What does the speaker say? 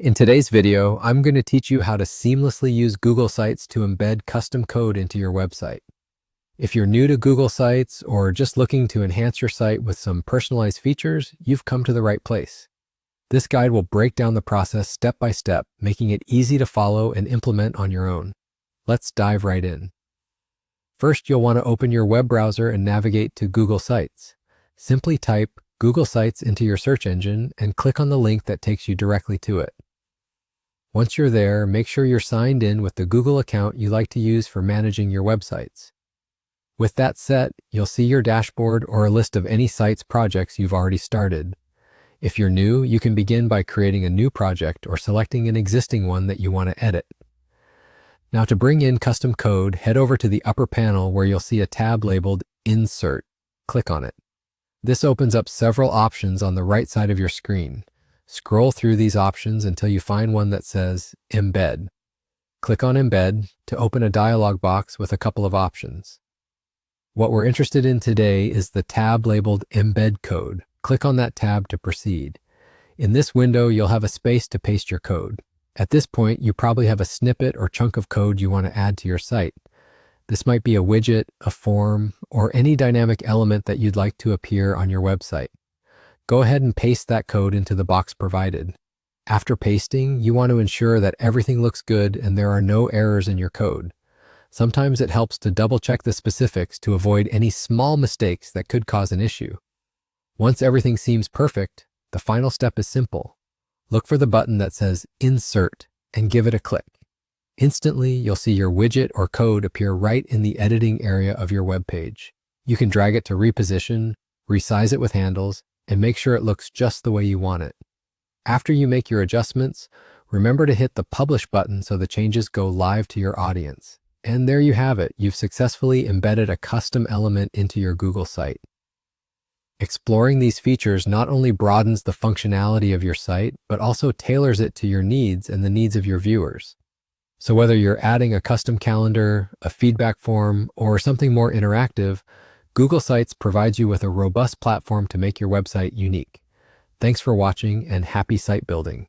In today's video, I'm going to teach you how to seamlessly use Google Sites to embed custom code into your website. If you're new to Google Sites or just looking to enhance your site with some personalized features, you've come to the right place. This guide will break down the process step by step, making it easy to follow and implement on your own. Let's dive right in. First, you'll want to open your web browser and navigate to Google Sites. Simply type Google Sites into your search engine and click on the link that takes you directly to it. Once you're there, make sure you're signed in with the Google account you like to use for managing your websites. With that set, you'll see your dashboard or a list of any sites projects you've already started. If you're new, you can begin by creating a new project or selecting an existing one that you want to edit. Now, to bring in custom code, head over to the upper panel where you'll see a tab labeled Insert. Click on it. This opens up several options on the right side of your screen. Scroll through these options until you find one that says Embed. Click on Embed to open a dialog box with a couple of options. What we're interested in today is the tab labeled Embed Code. Click on that tab to proceed. In this window, you'll have a space to paste your code. At this point, you probably have a snippet or chunk of code you want to add to your site. This might be a widget, a form, or any dynamic element that you'd like to appear on your website. Go ahead and paste that code into the box provided. After pasting, you want to ensure that everything looks good and there are no errors in your code. Sometimes it helps to double-check the specifics to avoid any small mistakes that could cause an issue. Once everything seems perfect, the final step is simple. Look for the button that says Insert and give it a click. Instantly, you'll see your widget or code appear right in the editing area of your web page. You can drag it to reposition, resize it with handles, and make sure it looks just the way you want it. After you make your adjustments, remember to hit the Publish button so the changes go live to your audience. And there you have it. You've successfully embedded a custom element into your Google site. Exploring these features not only broadens the functionality of your site, but also tailors it to your needs and the needs of your viewers. So whether you're adding a custom calendar, a feedback form, or something more interactive, Google Sites provides you with a robust platform to make your website unique. Thanks for watching and happy site building.